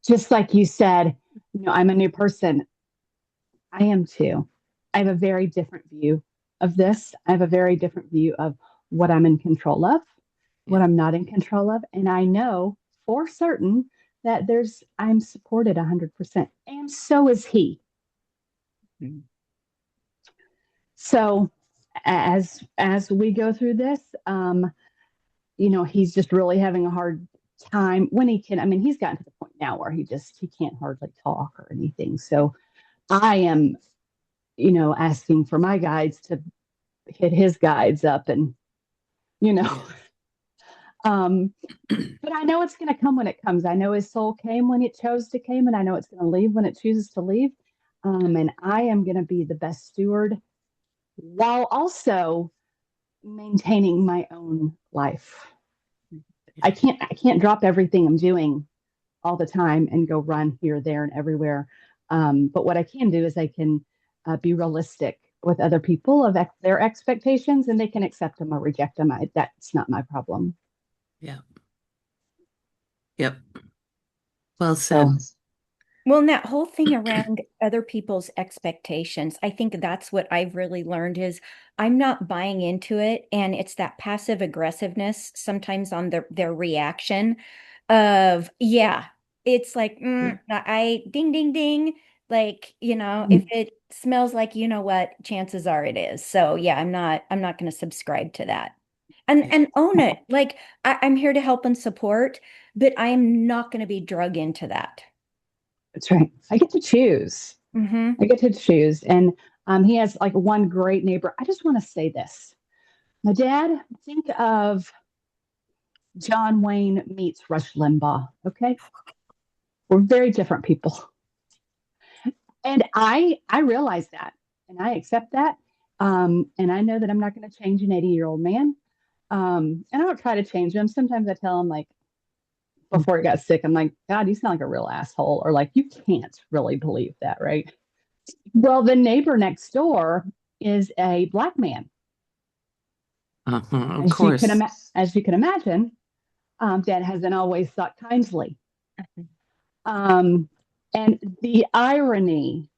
just like you said, I'm a new person. I am too. I have a very different view of this. I have a very different view of what I'm in control of, what Yeah. I'm not in control of. And I know for certain that I'm supported 100%. And so is he. Mm. So as we go through this, he's just really having a hard time when he can. I mean, he's gotten to the point now where he can't hardly talk or anything. So I am, asking for my guides to hit his guides up and, you know, Yeah. um, but I know it's going to come when it comes. I know his soul came when it chose to came, and I know it's going to leave when it chooses to leave. And I am going to be the best steward while also maintaining my own life. Yeah. I can't drop everything I'm doing all the time and go run here, there, and everywhere. But what I can do is I can be realistic with other people of their expectations, and they can accept them or reject them. That's not my problem. Yeah. Yep. Well So said. Well, and that whole thing around other people's expectations, I think that's what I've really learned is I'm not buying into it. And it's that passive aggressiveness sometimes on their reaction of, yeah, it's like, Yeah. I ding, ding, ding. Like, if it smells like, you know what, chances are it is. So yeah, I'm not going to subscribe to that. And Yeah. and own it. Like I'm here to help and support, but I'm not going to be drug into that. that's right. I get to choose. Hmm. I get to choose. And he has like one great neighbor. I just want to say this. My dad, think of John Wayne meets Rush Limbaugh. Okay. We're very different people. And I realize that and I accept that. And I know that I'm not going to change an 80-year-old man. And I don't try to change him. Sometimes I tell him, like, before he got sick, I'm like, God, you sound like a real asshole. Or like, you can't really believe that, right? Well, the neighbor next door is a black man. Uh-huh. Of As you can, course. as you can imagine, Dad hasn't always thought kindly. Um, and the irony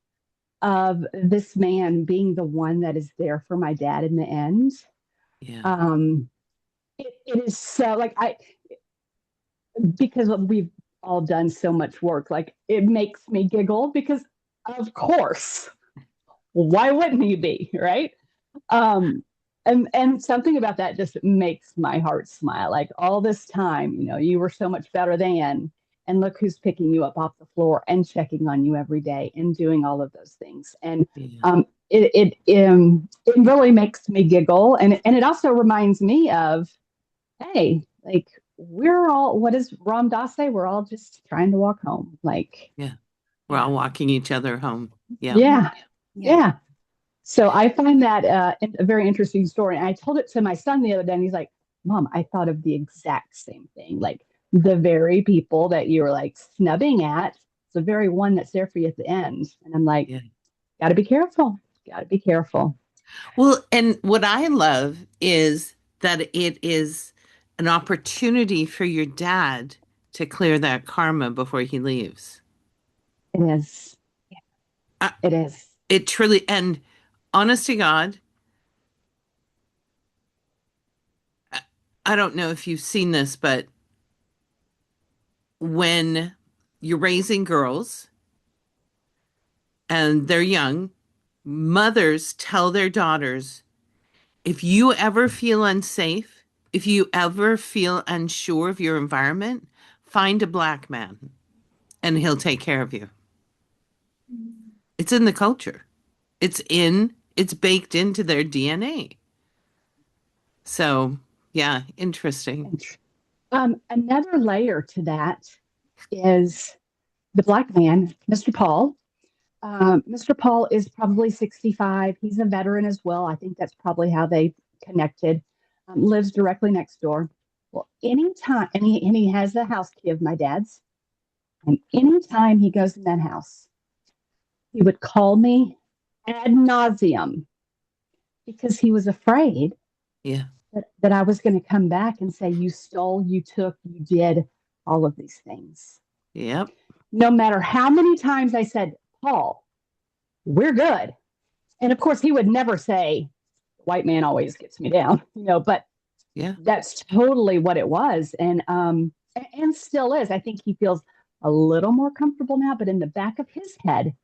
of this man being the one that is there for my dad in the end. Yeah. Um, it is so like because we've all done so much work, like it makes me giggle because of course, why wouldn't he be, right? Um, and something about that just makes my heart smile. Like all this time, you were so much better than, and look who's picking you up off the floor and checking on you every day and doing all of those things. And Yeah. it really makes me giggle, and it also reminds me of, hey, like we're all, what does Ram Dass say? We're all just trying to walk home. Like, Yeah. We're Yeah. all walking each other home. Yeah. yeah, Yeah. yeah. So I find that a very interesting story. And I told it to my son the other day, and he's like, Mom, I thought of the exact same thing. Like the very people that you were like snubbing at, it's the very one that's there for you at the end. And I'm like, Yeah. got to be careful. Got to be careful. Well, and what I love is that it is an opportunity for your dad to clear that karma before he leaves. It is. Uh, It is. it truly, and honest to God, I I don't know if you've seen this, but when you're raising girls and they're young, mothers tell their daughters, if you ever feel unsafe, if you ever feel unsure of your environment, find a black man and he'll take care of you. It's in the culture. It's baked into their DNA. So, yeah, interesting. Another layer to that is the black man, Mr. Paul. Mr. Paul is probably 65. He's a veteran as well. I think that's probably how they connected. Lives directly next door. Well, anytime, and he has the house key of my dad's, and anytime he goes in that house, he would call me ad nauseum because he was afraid Yeah. that I was going to come back and say, you stole, you took, you did all of these things. Yep. no matter how many times I said, Paul, we're good. And of course, he would never say, white man always gets me down, but Yeah. that's totally what it was. And still is. I think he feels a little more comfortable now, but in the back of his head,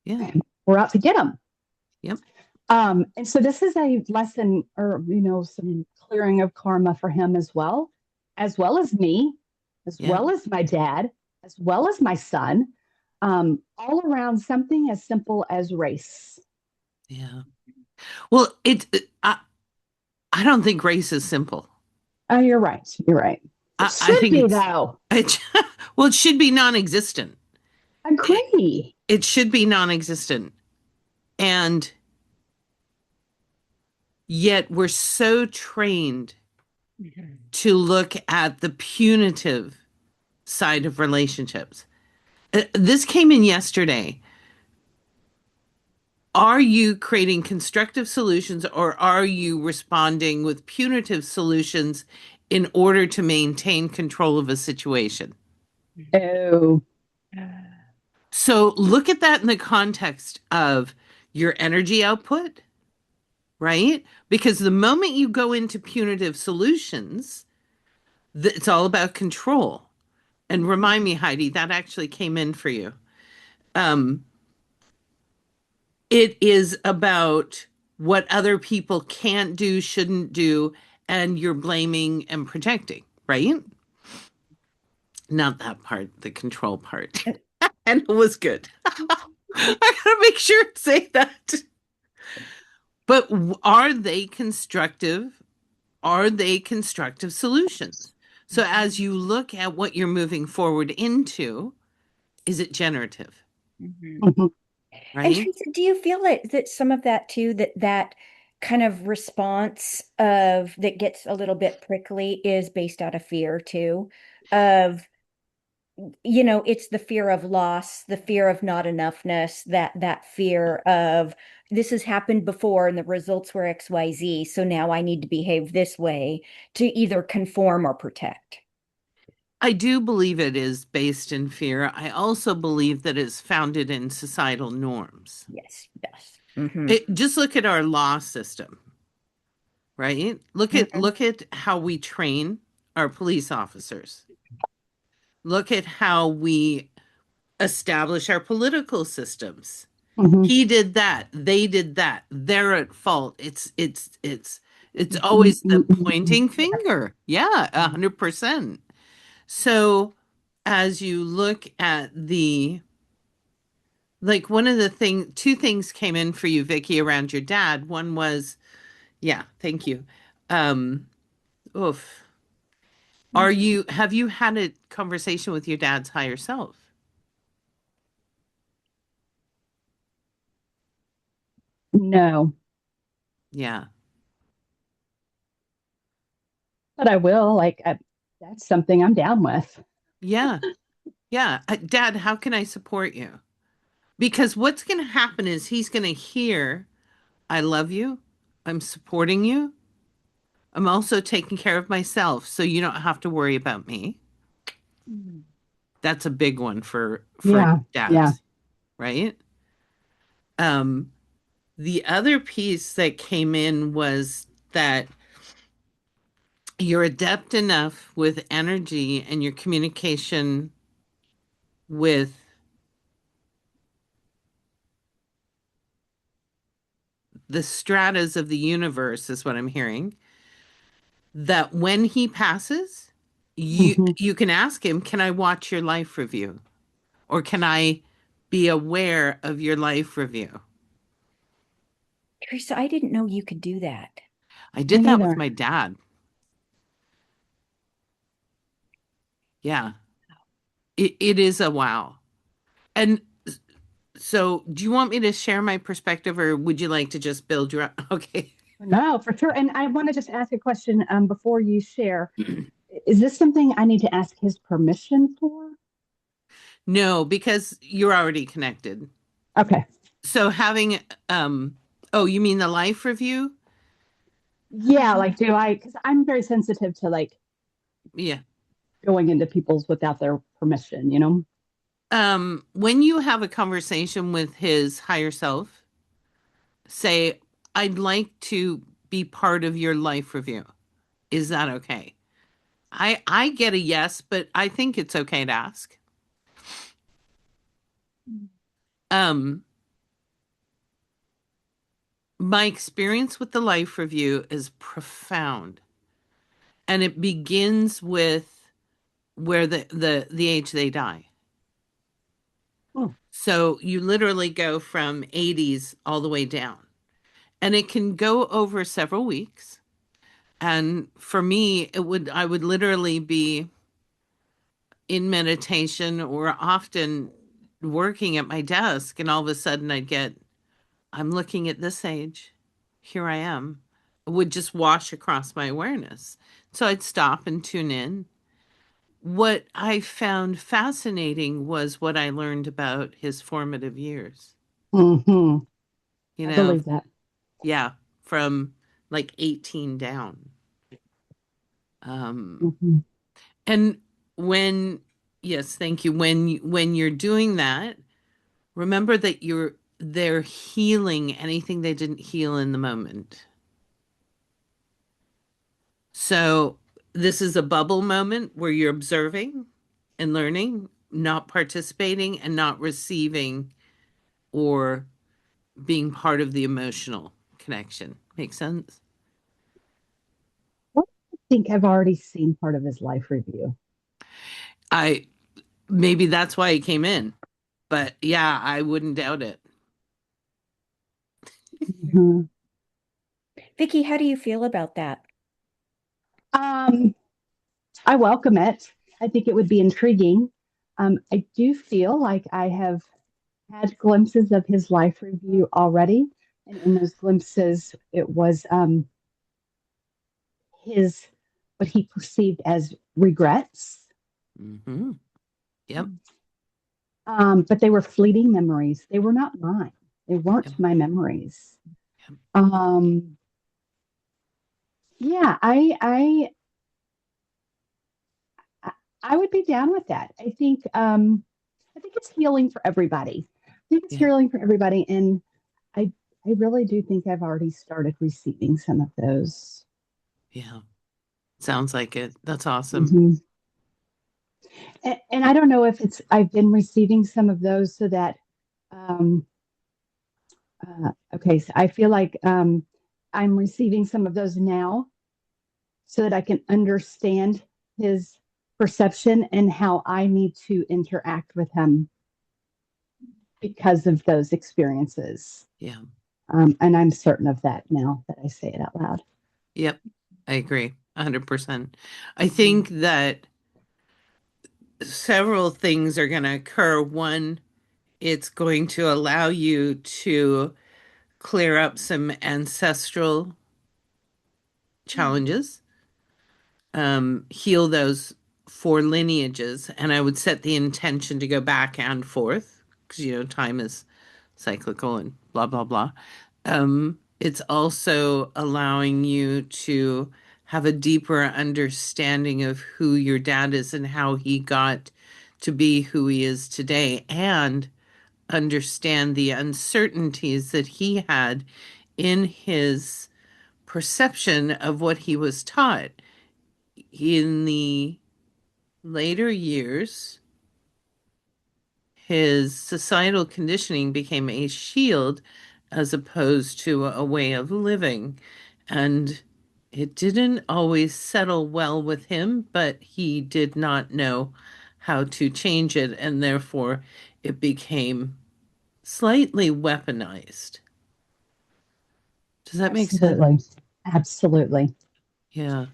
Yeah. we're out to get him. Yep. And so this is a lesson or, some clearing of karma for him as well as me, as Yeah. well as my dad, as well as my son, all around something as simple as race. Yeah. Well, I don't think race is simple. Oh, you're right. You're right. It I should think be, though. well, it should be non-existent. It, Agree. it should be non-existent. And yet we're so trained to look at the punitive side of relationships. This came in yesterday. Are you creating constructive solutions or are you responding with punitive solutions in order to maintain control of a situation? Oh, So look at that in the context of your energy output, right? Because the moment you go into punitive solutions, it's all about control. And remind me, Heidi, that actually came in for you. Um, it is about what other people can't do, shouldn't do, and you're blaming and protecting, right? Not that part, the control part. And it was good. I gotta make sure to say that. But are they constructive? Are they constructive solutions? So as you look at what you're moving forward into, is it generative? mhm. And Right? Teresa, do you feel that some of that too, that kind of response of that gets a little bit prickly is based out of fear too, of it's the fear of loss, the fear of not enoughness, that fear of this has happened before and the results were XYZ, so now I need to behave this way to either conform or protect. I do believe it is based in fear. I also believe that it's founded in societal norms. Yes, yes. Hmm. Just look at our law system, right? Look at how we train our police officers. Look at how we establish our political systems. Mhm. He did that, they did that, they're at fault. It's Mhm. always the Mhm. pointing finger. Yeah, 100%. So as you look at the like one of the two things came in for you, Vicky, around your dad. One was, yeah, thank you. Um, oof. Have you had a conversation with your dad's higher self? No, Yeah. but I will. That's something I'm down with. Yeah. Yeah. Dad, how can I support you? Because what's going to happen is he's going to hear, I love you. I'm supporting you. I'm also taking care of myself, so you don't have to worry about me. That's a big one for Yeah, yeah. dads, right? Um, the other piece that came in was that you're adept enough with energy and your communication with the stratas of the universe, is what I'm hearing, that when he passes, Mhm. you can ask him, can I watch your life review? Or can I be aware of your life review? Teresa, I didn't know you could do that. I Me did that with neither. my dad. Yeah. It is a wow. And so, do you want me to share my perspective or would you like to just build your Okay. No, for sure. And I want to just ask a question before you share. Is this something I need to ask his permission for? No, because you're already connected. Okay. So having oh, you mean the life review? Yeah, do I? Because I'm very sensitive to Yeah. going into people's without their permission. When you have a conversation with his higher self, say, I'd like to be part of your life review. Is that okay? I get a yes, but I think it's okay to ask. Um, my experience with the life review is profound, and it begins with where the age they die. Oh. So you literally go from 80s all the way down. And it can go over several weeks. And for me, I would literally be in meditation or often working at my desk, and all of a sudden I'm looking at this age. Here I am. It would just wash across my awareness. So I'd stop and tune in. What I found fascinating was what I learned about his formative years. Hmm. You I know, believe that. yeah, from like 18 down. Um, Hmm. and when, yes, thank you. When you're doing that, remember that they're healing anything they didn't heal in the moment. So this is a bubble moment where you're observing and learning, not participating and not receiving or being part of the emotional connection. Make sense? Well, I think I've already seen part of his life review. I maybe that's why he came in, but yeah, I wouldn't doubt it. Mhm. Vicky, how do you feel about that? Um, I welcome it. I think it would be intriguing. I do feel like I have had glimpses of his life review already. And in those glimpses, it was his what he perceived as regrets. Hmm. Yep. But they were fleeting memories. They were not mine. They Yep. weren't my memories. Yep. Um, yeah, I I would be down with that. I think it's healing for everybody. I think it's Yeah. healing for everybody, and I I really do think I've already started receiving some of those. Yeah. Sounds like it. That's awesome. Mhm. And I don't know if it's I've been receiving some of those so that um, okay, so I feel like I'm receiving some of those now so that I can understand his perception and how I need to interact with him because of those experiences. Yeah. And I'm certain of that now that I say it out loud. Yep. I agree. 100%. I Mhm. think that several things are going to occur. One, it's going to allow you to clear up some ancestral challenges, heal those four lineages, and I would set the intention to go back and forth because time is cyclical and blah blah blah. It's also allowing you to have a deeper understanding of who your dad is and how he got to be who he is today, and understand the uncertainties that he had in his perception of what he was taught. In the later years, his societal conditioning became a shield as opposed to a way of living. And it didn't always settle well with him, but he did not know how to change it, and therefore it became slightly weaponized. Does that make sense? Absolutely. Absolutely. Yeah.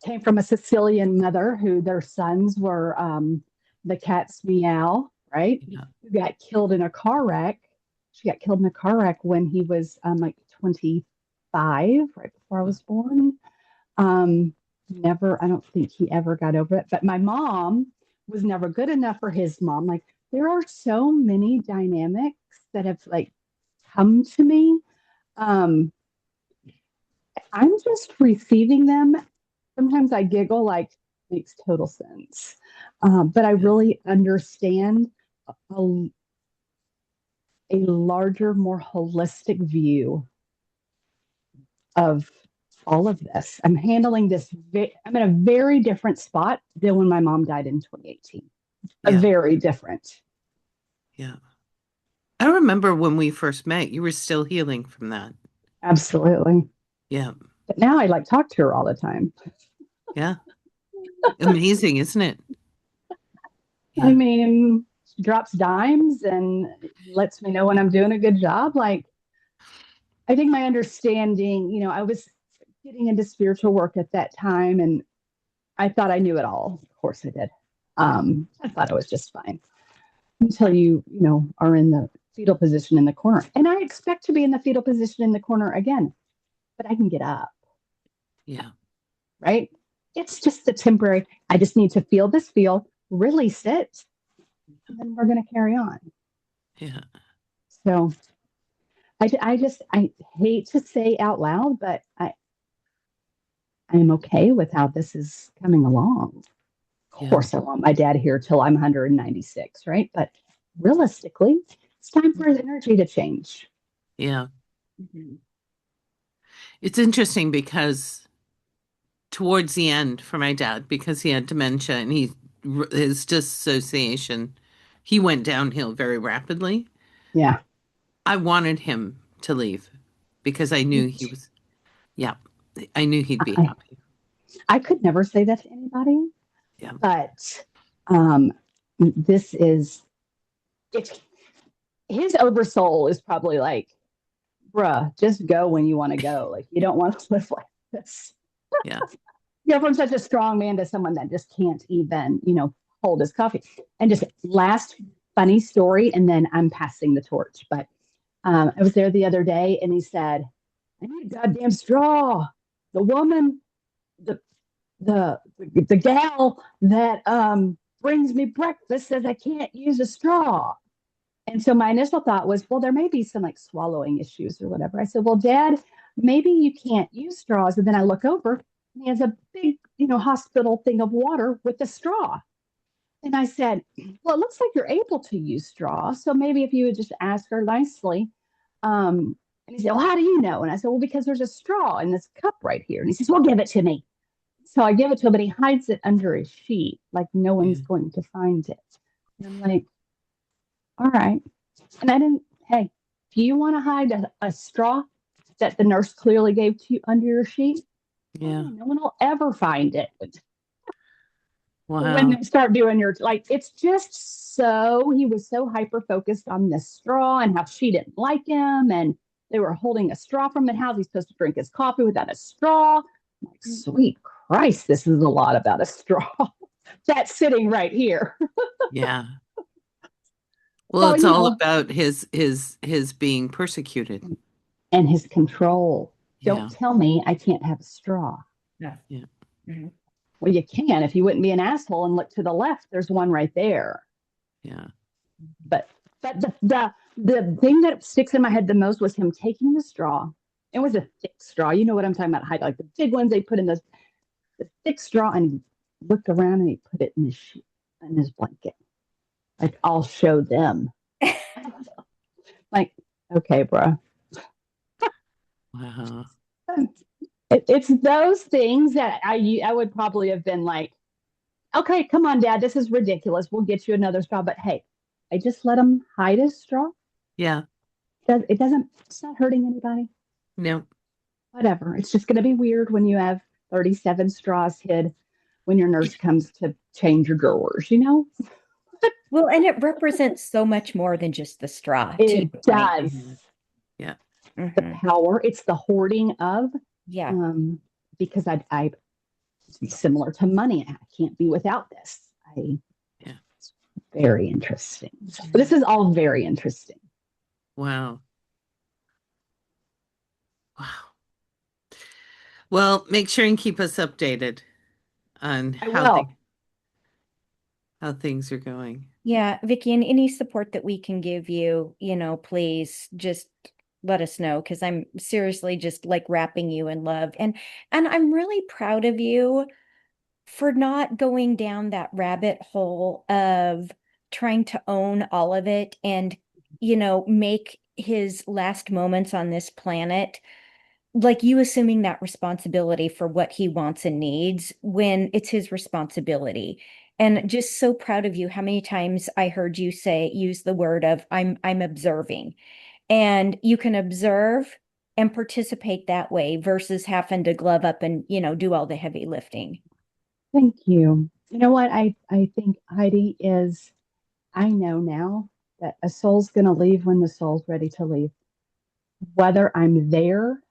Came from a Sicilian mother who their sons were the cat's meow, right? Yeah. Who got killed in a car wreck. She got killed in a car wreck when he was like 25, right before I was born. Um, Never, I don't think he ever got over it. But my mom was never good enough for his mom. Like there are so many dynamics that have like come to me. Um, I'm just receiving them. Sometimes I giggle, like makes total sense. But I Yeah. really understand a, a larger, more holistic view of all of this. I'm handling this. I'm in a very different spot than when my mom died in 2018. A Yeah. very different. Yeah. I remember when we first met, you were still healing from that. Absolutely. Yeah. But now I like talk to her all the time. Yeah. Amazing, isn't it? I Yeah. mean, she drops dimes and lets me know when I'm doing a good job. Like, I think my understanding, I was getting into spiritual work at that time and I thought I knew it all. Of course I did. I thought I was just fine until are in the fetal position in the corner. And I expect to be in the fetal position in the corner again, but I can get up, Yeah. right? It's just the temporary. I just need to feel this feel, release it, and then we're going to carry on. Yeah. So I hate to say out loud, but I'm okay with how this is coming along. Of Yeah. course, I want my dad here till I'm 196, right? But realistically, it's time for his energy to change. Yeah. Mm-hmm. It's interesting because towards the end for my dad, because he had dementia and his dissociation, he went downhill very rapidly. Yeah. I wanted him to leave because I knew he was, yeah, I knew he'd be I, happy. I could never say that to anybody, Yeah. but this is it's his oversoul is probably like, bruh, just go when you want to go. Like you don't want to live like this. Yeah. From such a strong man to someone that just can't even, hold his coffee. And just last funny story, and then I'm passing the torch. But I was there the other day, and he said, "I need a goddamn straw." The woman, the the gal that brings me breakfast says I can't use a straw. And so my initial thought was, well, there may be some like swallowing issues or whatever. I said, well, Dad, maybe you can't use straws. And then I look over and he has a big, hospital thing of water with a straw. And I said, well, it looks like you're able to use straw. So maybe if you would just ask her nicely. And he said, well, how do you know? And I said, well, because there's a straw in this cup right here. And he says, well, give it to me. So I give it to him, but he hides it under his sheet, like no Yeah. one's going to find it. And I'm like, all right. And I didn't, hey, if you want to hide a straw that the nurse clearly gave to you under your sheet, Yeah. no one will ever find it. When Wow. they start doing it's just so, he was so hyper focused on this straw and how she didn't like him. And they were holding a straw from his house. He's supposed to drink his coffee without a straw. I'm like, sweet Christ, this is a lot about a straw. That's sitting right here. Yeah. Well, So, it's all about his being persecuted. and his control. Yeah. Don't tell me I can't have a straw. Yeah. Yeah. Mm-hmm. Well, you can if you wouldn't be an asshole and look to the left. There's one right there. Yeah. But the thing that sticks in my head the most was him taking the straw. It was a thick straw. You know what I'm talking about? Like the big ones they put in the thick straw, and he looked around and he put it in his blanket. Like I'll show them. Like, okay, bro. Wow. It's those things that I would probably have been like, okay, come on, Dad, this is ridiculous. We'll get you another straw. But hey, I just let him hide his straw. Yeah. It doesn't, it's not hurting anybody. No. Whatever. It's just going to be weird when you have 37 straws hid when your nurse comes to change your drawers. Well, and it represents so much more than just the straw, too, It right? does. Yeah. The Mm-hmm. power, it's the hoarding of, Yeah. because I similar to money. I can't be without this. Yeah. It's very interesting. But this is all very interesting. Wow. Wow. Well, make sure and keep us updated on I will. how things are going. Yeah, Vicky, and any support that we can give you, please just let us know because I'm seriously just like wrapping you in love. And I'm really proud of you for not going down that rabbit hole of trying to own all of it and, make his last moments on this planet, like you assuming that responsibility for what he wants and needs when it's his responsibility. And just so proud of you how many times I heard you use the word of I'm observing. And you can observe and participate that way versus having to glove up and, do all the heavy lifting. Thank you. You know what? I think Heidi is, I know now that a soul's going to leave when the soul's ready to leave, whether I'm there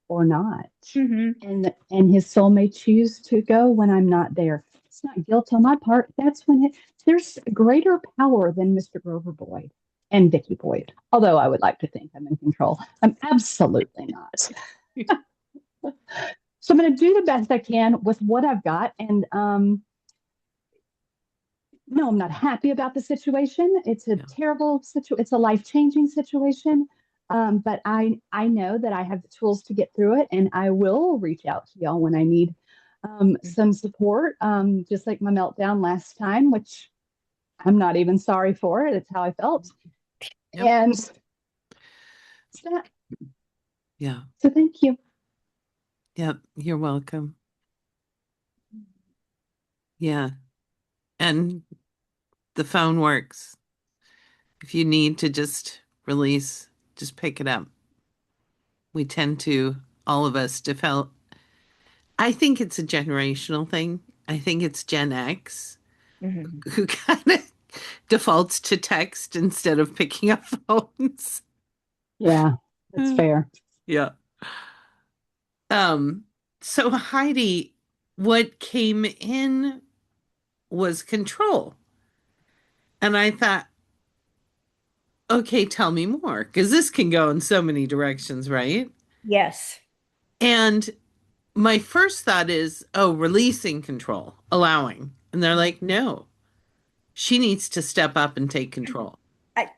or not. Mm-hmm. And his soul may choose to go when I'm not there. It's not guilt on my part. That's when there's greater power than Mr. Grover Boyd and Vicky Boyd. Although I would like to think I'm in control. I'm absolutely not. So I'm going to do the best I can with what I've got. And no, I'm not happy about the situation. It's a Yeah. terrible situation. It's a life-changing situation. But I know that I have the tools to get through it, and I will reach out to y'all when I need some support. Just like my meltdown last time, which I'm not even sorry for it. It's how I felt. Yep. And Yeah. so thank you. Yep. You're welcome. Yeah. And the phone works. If you need to just release, just pick it up. We tend to, all of us, develop. I think it's a generational thing. I think it's Gen X Mm-hmm. who kind of defaults to text instead of picking up phones. Yeah, that's fair. Yeah. Um, so Heidi, what came in was control. And I thought, okay, tell me more, because this can go in so many directions, right? Yes. And my first thought is, oh, releasing control, allowing. And they're like, no, she needs to step up and take control. I,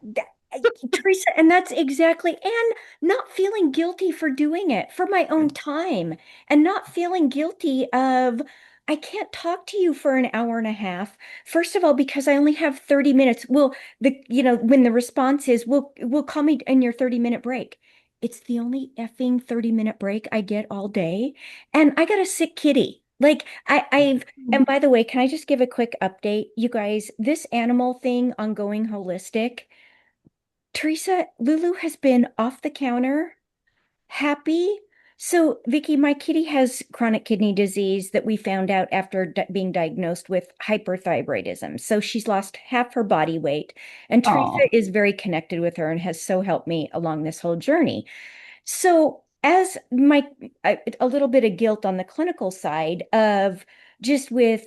Teresa, and that's exactly, and not feeling guilty for doing it for my own time and not feeling guilty of, I can't talk to you for an hour and a half. First of all, because I only have 30 minutes. Well, when the response is, we'll call me in your 30-minute break. It's the only effing 30-minute break I get all day. And I got a sick kitty. Like and by the way, can I just give a quick update? You guys, this animal thing on going holistic, Teresa, Lulu has been off the counter, happy. So, Vicky, my kitty has chronic kidney disease that we found out after being diagnosed with hyperthyroidism. So she's lost half her body weight. And Oh, Teresa is very connected with her and has so helped me along this whole journey. So, as a little bit of guilt on the clinical side of just with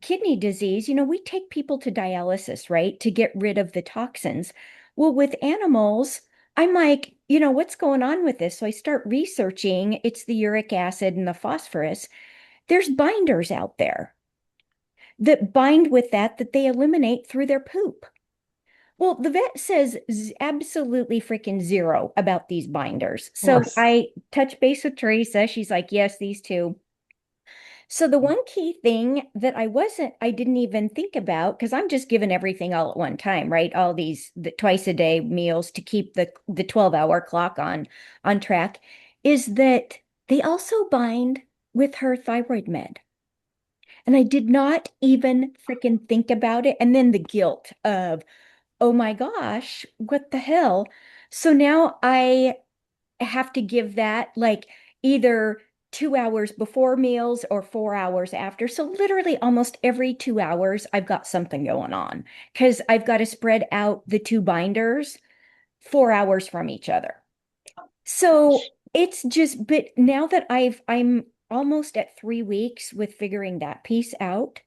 kidney disease, we take people to dialysis, right, to get rid of the toxins. Well, with animals, I'm like, what's going on with this? So I start researching. It's the uric acid and the phosphorus. There's binders out there that bind with that they eliminate through their poop. Well, the vet says absolutely freaking zero about these binders. of So course. I touch base with Teresa. She's like, yes, these two. So the one key thing that I didn't even think about, because I'm just giving everything all at one time, right? All the twice a day meals to keep the 12-hour clock on track, is that they also bind with her thyroid med. And I did not even freaking think about it. And then the guilt of, oh my gosh, what the hell? So now I have to give that like either 2 hours before meals or 4 hours after. So literally almost every 2 hours, I've got something going on because I've got to spread out the two binders 4 hours from each other. So it's just, but now that I'm almost at 3 weeks with figuring that piece out,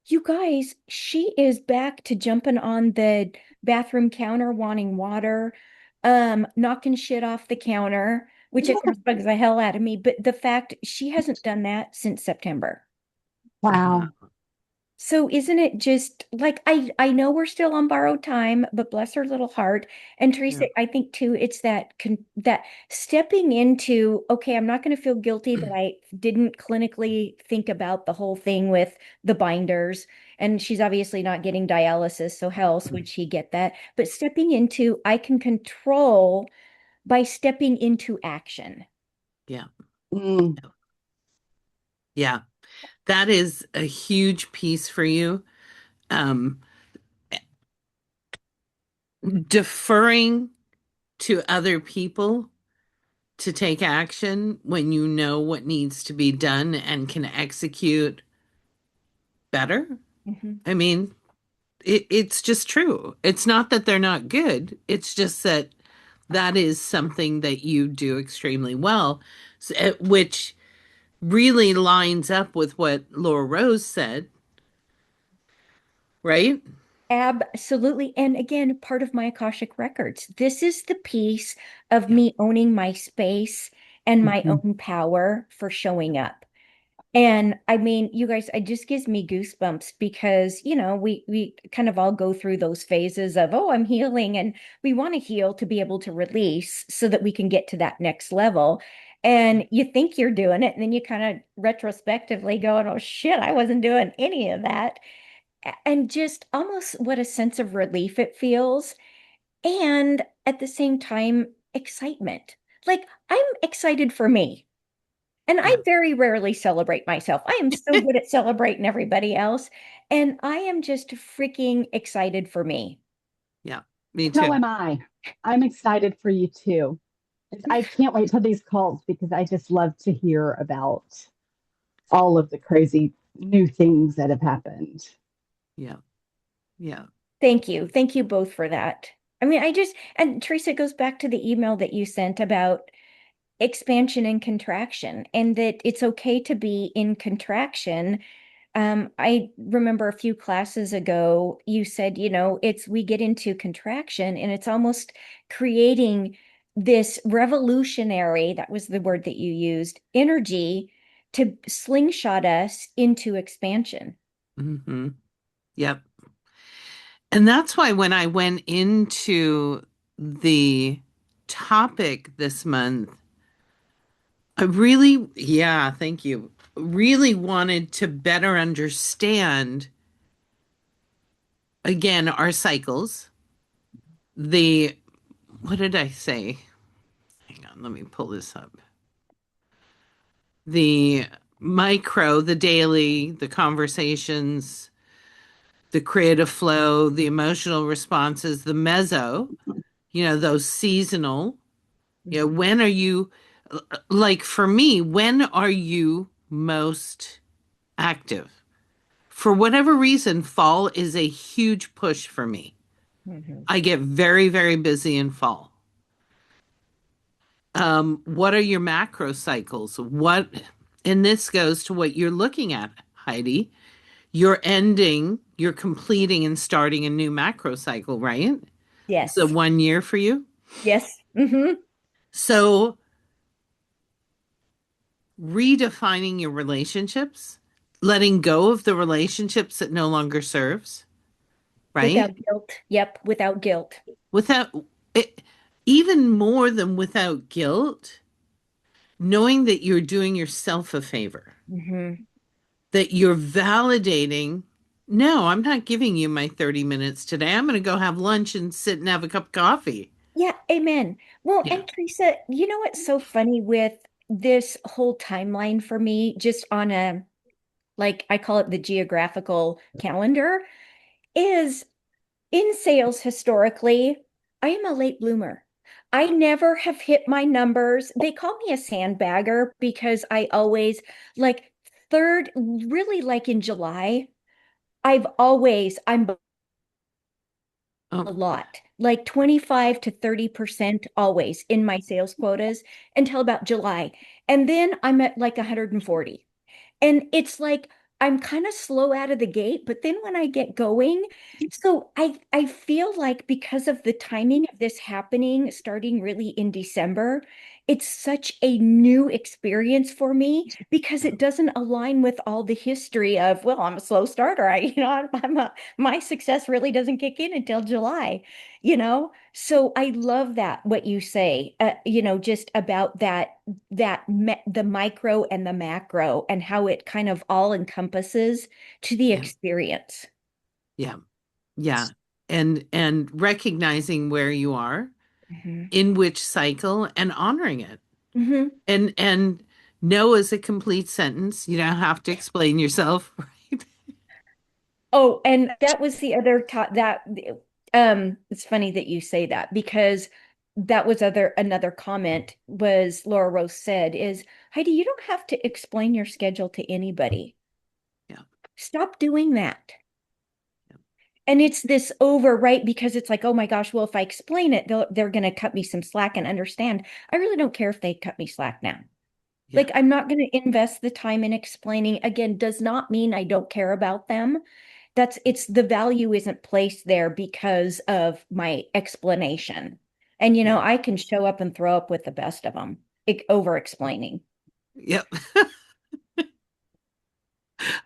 you guys, she is back to jumping on the bathroom counter, wanting water, knocking shit off the counter, which of course bugs the hell out of me. But the fact she hasn't done that since September. Wow. So isn't it just like I know we're still on borrowed time, but bless her little heart. And Yeah. Teresa, I think too, it's that stepping into, okay, I'm not going to feel guilty that I didn't clinically think about the whole thing with the binders. And she's obviously not getting dialysis, so how else would she get that? But stepping into, I can control by stepping into action. Yeah. Mm. Yeah. That is a huge piece for you. Um, Deferring to other people to take action when you know what needs to be done and can execute better. Mhm. I mean, it's just true. It's not that they're not good. It's just that that is something that you do extremely well, which really lines up with what Laura Rose said, right? Absolutely. And again, part of my Akashic records. This is the piece of Yeah. me owning my space and my Mhm. own power for showing up. And I mean, you guys, it just gives me goosebumps because, we kind of all go through those phases of, oh, I'm healing, and we want to heal to be able to release so that we can get to that next level. And you think you're doing it, and then you kind of retrospectively go, oh shit, I wasn't doing any of that. And just almost what a sense of relief it feels. And at the same time, excitement. Like I'm excited for me. And I Yeah. very rarely celebrate myself. I am so good at celebrating everybody else. And I am just freaking excited for me. Yeah. Me So too. am I. I'm excited for you too. I can't wait till these calls because I just love to hear about all of the crazy new things that have happened. Yeah. Yeah. Thank you. Thank you both for that. I mean, and Teresa, it goes back to the email that you sent about expansion and contraction, and that it's okay to be in contraction. I remember a few classes ago, you said, we get into contraction and it's almost creating this revolutionary, that was the word that you used, energy to slingshot us into expansion. Hmm. Yep. And that's why when I went into the topic this month, I really, yeah, thank you, really wanted to better understand, again, our cycles. The, what did I say? Hang on, let me pull this up. The micro, the daily, the conversations, the creative flow, the emotional responses, the meso, those seasonal. Mhm. When are you, like for me, when are you most active? For whatever reason, fall is a huge push for me. Mhm. I get very, very busy in fall. What are your macro cycles? And this goes to what you're looking at, Heidi. You're completing and starting a new macro cycle, right? It's a Yes. 1 year for you. Yes. Hmm. So redefining your relationships, letting go of the relationships that no longer serves, Without right? guilt. Yep. Without guilt. Without it, even more than without guilt, knowing that you're doing yourself a favor, Hmm. that you're validating, no, I'm not giving you my 30 minutes today. I'm going to go have lunch and sit and have a cup of coffee. Yeah. Amen. Well, Yeah. and Teresa, you know what's so funny with this whole timeline for me, just on a, like, I call it the geographical calendar, is in sales historically, I am a late bloomer. I never have hit my numbers. They call me a sandbagger because I always, like, third, really, like in July, I'm Oh, a lot, like 25 to 30% always in my sales quotas until about July. And then I'm at like 140. And it's like I'm kind of slow out of the gate, but then when I get going, so I feel like because of the timing of this happening starting really in December, it's such a new experience for me because it doesn't align with all the history of, well, I'm a slow starter. My success really doesn't kick in until July, you know? So I love that, what you say, just about the micro and the macro and how it kind of all encompasses to the Yeah. experience. Yeah. Yeah. And recognizing where you are, Hmm. in which cycle, and honoring it. Hmm. And no is a complete sentence. You don't have to explain yourself, right? Oh, and that was the other it's funny that you say that because that was other another comment was Laura Rose said is, Heidi, you don't have to explain your schedule to anybody. Yeah. Stop doing that. Yeah. And it's this over, right? Because it's like, oh my gosh, well, if I explain it, they're going to cut me some slack and understand. I really don't care if they cut me slack now. Yeah. Like, I'm not going to invest the time in explaining. Again, does not mean I don't care about them. It's the value isn't placed there because of my explanation. And, Yeah. I can show up and throw up with the best of them, over explaining. Yep.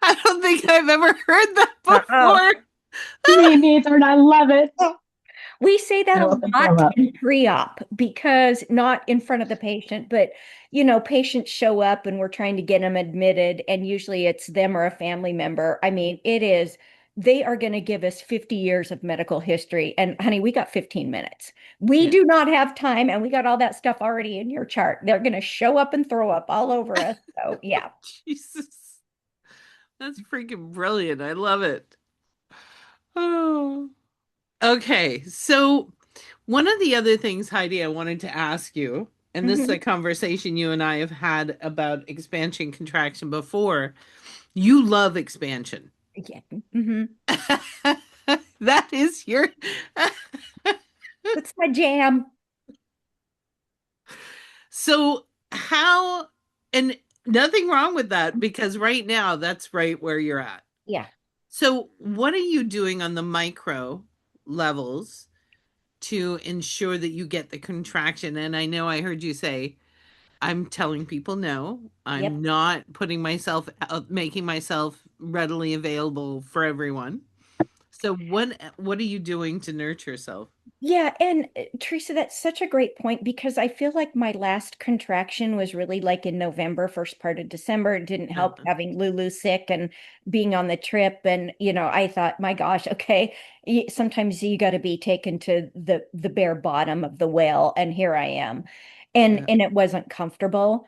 I don't think I've ever heard that Oh, before. Me neither, and I love it. we say that a Show up and throw lot up. in pre-op because not in front of the patient, but patients show up and we're trying to get them admitted, and usually it's them or a family member. I mean, they are going to give us 50 years of medical history. And honey, we got 15 minutes. We Yeah. do not have time, and we got all that stuff already in your chart. They're going to show up and throw up all over us. So, yeah. Jesus. That's freaking brilliant. I love it. Oh. Okay. So one of the other things, Heidi, I wanted to ask you, and this is a Hmm. conversation you and I have had about expansion contraction before. You love expansion. Yeah. Hmm. That is your That's my jam. so how, and nothing wrong with that because right now that's right where you're at. Yeah. So what are you doing on the micro levels to ensure that you get the contraction? And I know I heard you say, I'm telling people no, I'm Yep. not putting myself out, making myself readily available for everyone. So what are you doing to nurture yourself? Yeah, and Teresa, that's such a great point because I feel like my last contraction was really like in November, first part of December. It didn't help Uh-huh. having Lulu sick and being on the trip. And, I thought, my gosh, okay, sometimes you got to be taken to the bare bottom of the whale, and here I am. And Yeah. and it wasn't comfortable.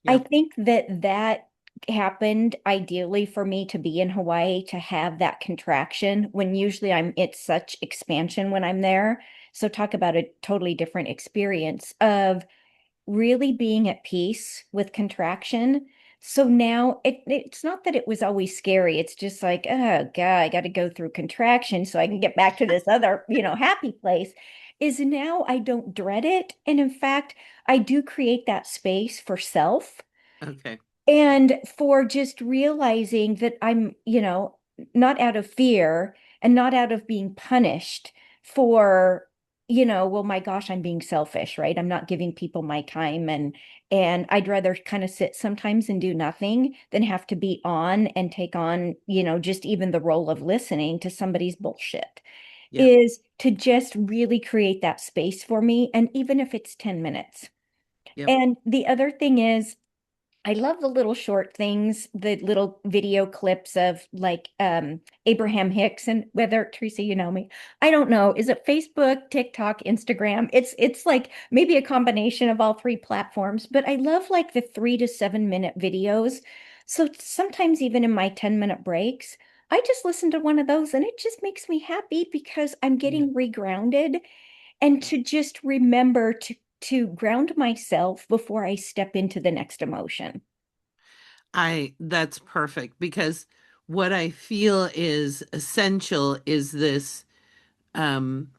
I Yep. think that happened ideally for me to be in Hawaii to have that contraction when usually it's such expansion when I'm there. So talk about a totally different experience of really being at peace with contraction. So now it's not that it was always scary. It's just like, oh God, I got to go through contraction so I can get back to this other, happy place. Is now I don't dread it. And in fact, I do create that space for self Okay. and for just realizing that I'm, not out of fear and not out of being punished for, well, my gosh, I'm being selfish, right? I'm not giving people my time, and I'd rather kind of sit sometimes and do nothing than have to be on and take on, just even the role of listening to somebody's bullshit. Yeah. Is to just really create that space for me. And even if it's 10 minutes. Yep. And the other thing is, I love the little short things, the little video clips of like Abraham Hicks, and whether Teresa, you know me. I don't know. Is it Facebook, TikTok, Instagram? It's like maybe a combination of all three platforms, but I love like the 3 to 7 minute videos. So sometimes even in my 10-minute breaks, I just listen to one of those and it just makes me happy because I'm Yeah. getting regrounded and to just remember to ground myself before I step into the next emotion. That's perfect because what I feel is essential is this um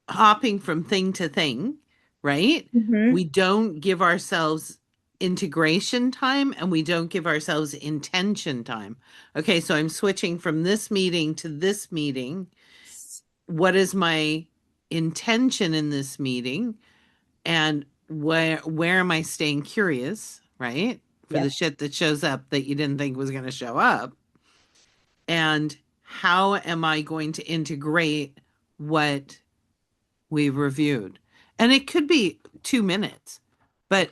hopping from thing to thing, right? We Hmm. don't give ourselves integration time and we don't give ourselves intention time. Okay, so I'm switching from this meeting to this meeting. What is my intention in this meeting? And where am I staying curious, right? For the Yep. shit that shows up that you didn't think was going to show up. And how am I going to integrate what we've reviewed? And it could be 2 minutes, but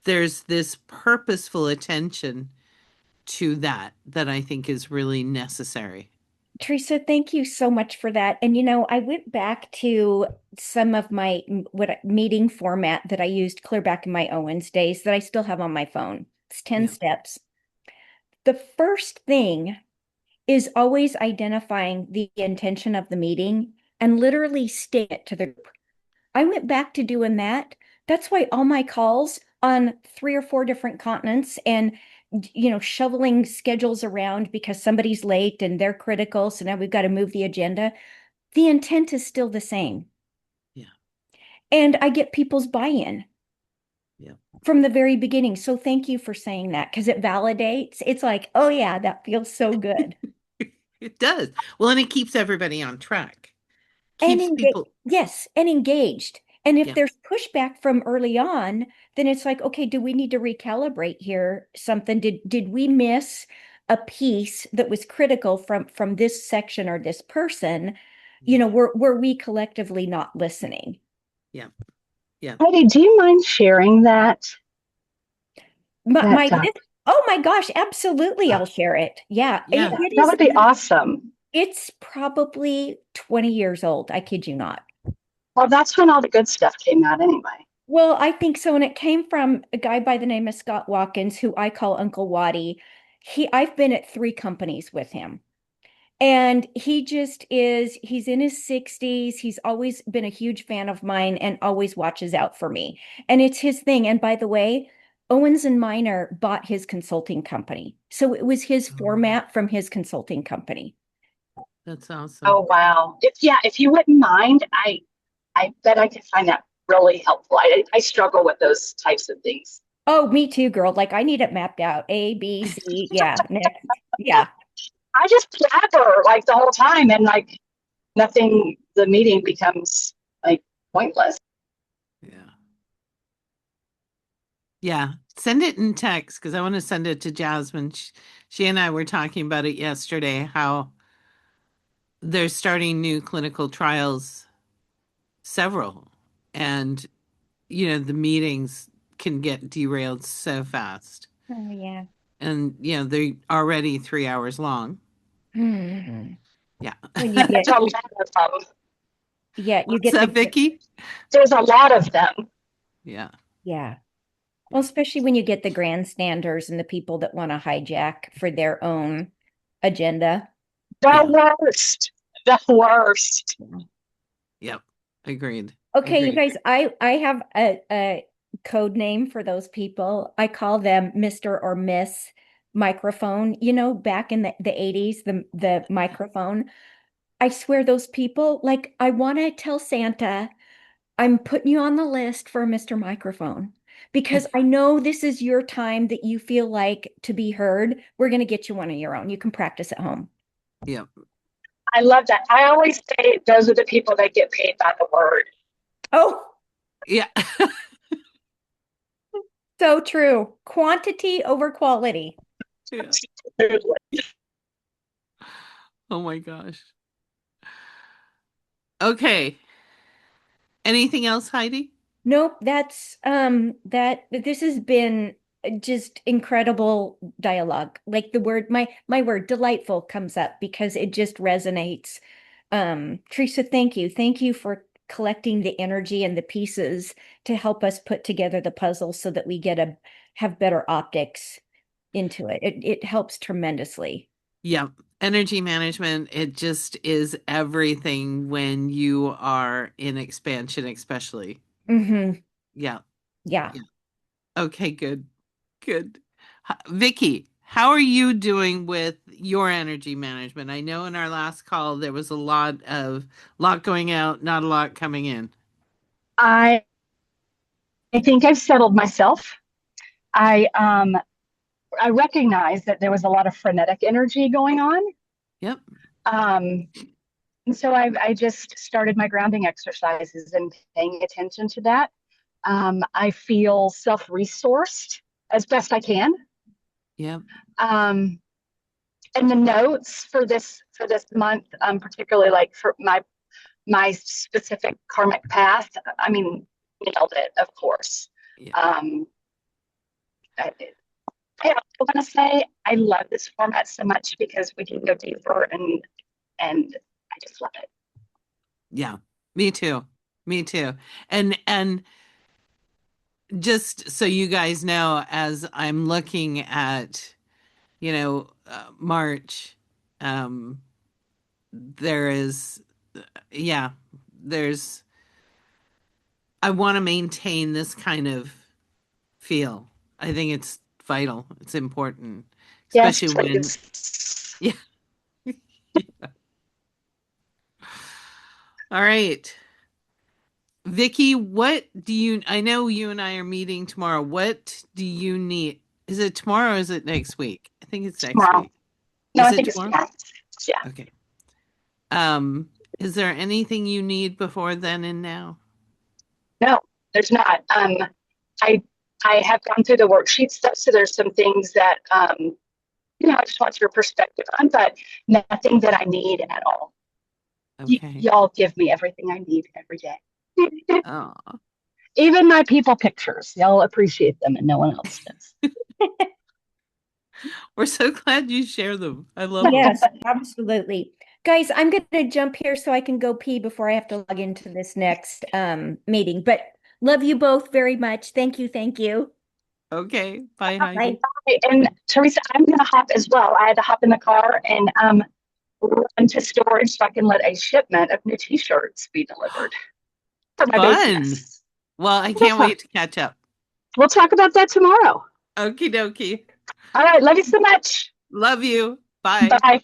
there's this purposeful attention to that I think is really necessary. Teresa, thank you so much for that. And I went back to some of my meeting format that I used clear back in my Owens days that I still have on my phone. It's 10 Yeah. steps. The first thing is always identifying the intention of the meeting and literally state it to the group. I went back to doing that. That's why all my calls on 3 or 4 different continents and shoveling schedules around because somebody's late and they're critical, so now we've got to move the agenda. The intent is still the same. Yeah. And I get people's buy-in. Yeah. From the very beginning. So thank you for saying that because it validates. It's like, oh yeah, that feels so good. It does. Well, and it keeps everybody on track. And Keeps people. yes, and engaged. And if Yeah. there's pushback from early on, then it's like, okay, do we need to recalibrate here something? Did we miss a piece that was critical from this section or this person? Were we collectively not listening? Yeah. Yeah. Heidi, do you mind sharing that? My list, oh my gosh, absolutely, I'll share it. Yeah, Yeah. That would be awesome. It's probably 20 years old. I kid you not. Well, that's when all the good stuff came out anyway. Well, I think so. And it came from a guy by the name of Scott Watkins, who I call Uncle Waddy. I've been at 3 companies with him. And he's in his 60s. He's always been a huge fan of mine and always watches out for me. And it's his thing. And by the way, Owens and Minor bought his consulting company. So it was his format from his consulting company. That's awesome. Oh, wow. If you wouldn't mind, I bet I could find that really helpful. I struggle with those types of things. Oh, me too, girl. Like I need it mapped out. A, B, C. Yeah. Next. Yeah. I just blabber like the whole time and like nothing, the meeting becomes like pointless. Yeah. Yeah. Send it in text because I want to send it to Jasmine. She and I were talking about it yesterday, how they're starting new clinical trials, several, and the meetings can get derailed so fast. Oh, yeah. And they're already 3 hours long. Hmm. Yeah. When you get, There's a lot of them. yeah, you What's get up, Vicky? There's a lot of them. Yeah. yeah. Well, especially when you get the grandstanders and the people that want to hijack for their own agenda. The worst. The worst. Yep. Agreed. Okay, you Agreed. guys, I have a code name for those people. I call them Mr. or Miss Microphone. Back in the 80s, the microphone. I swear those people, like, I want to tell Santa, I'm putting you on the list for Mr. Microphone because I know this is your time that you feel like to be heard. We're going to get you one of your own. You can practice at home. Yep. I love that. I always say those are the people that get paid by the word. Oh, Yeah. so true. Quantity over quality. Yeah. Oh my gosh. Okay. Anything else, Heidi? Nope, this has been just incredible dialogue. Like the word, my word delightful comes up because it just resonates. Teresa, thank you. Thank you for collecting the energy and the pieces to help us put together the puzzle so that we have better optics into it. It helps tremendously. Yeah. Energy management, it just is everything when you are in expansion, especially. Mm-hmm. Yeah. Yeah. Yeah. Okay, good. Good. Vicky, how are you doing with your energy management? I know in our last call there was a lot going out, not a lot coming in. I think I've settled myself. I recognize that there was a lot of frenetic energy going on. Yep. And so I just started my grounding exercises and paying attention to that. I feel self-resourced as best I can. Yep. Um, and the notes for this month, particularly like for my specific karmic path, I mean, nailed it, of course. Yeah. I, I also want to say I love this format so much because we can go deeper and I just love it. Yeah. Me too. Me too. And just so you guys know, as I'm looking at, March, there is, yeah, there's, I want to maintain this kind of feel. I think it's vital. It's important, Yes, especially when, please. yeah. All right. Vicky, I know you and I are meeting tomorrow. What do you need? Is it tomorrow or is it next week? I think it's next Tomorrow. week. No, Is I it think it's tomorrow? tomorrow. Yeah. Okay. Is there anything you need before then and now? No, there's not. I I have gone through the worksheet stuff, so there's some things that I just want your perspective on, but nothing that I need at all. Okay. Y'all give me everything I need every day. Oh, Even my people pictures, y'all appreciate them, and no one else does. we're so glad you share them. I love them. Yes, absolutely. Guys, I'm going to jump here so I can go pee before I have to log into this next meeting. But love you both very much. Thank you. Thank you. Okay. Bye, Bye. Heidi. And Teresa, I'm going to hop as well. I had to hop in the car and run to storage so I can let a shipment of new T-shirts be delivered for my Fun. business. Well, I can't Wonderful. wait to catch up. We'll talk about that tomorrow. Okie dokie. All right. Love you so much. Love you. Bye. Bye.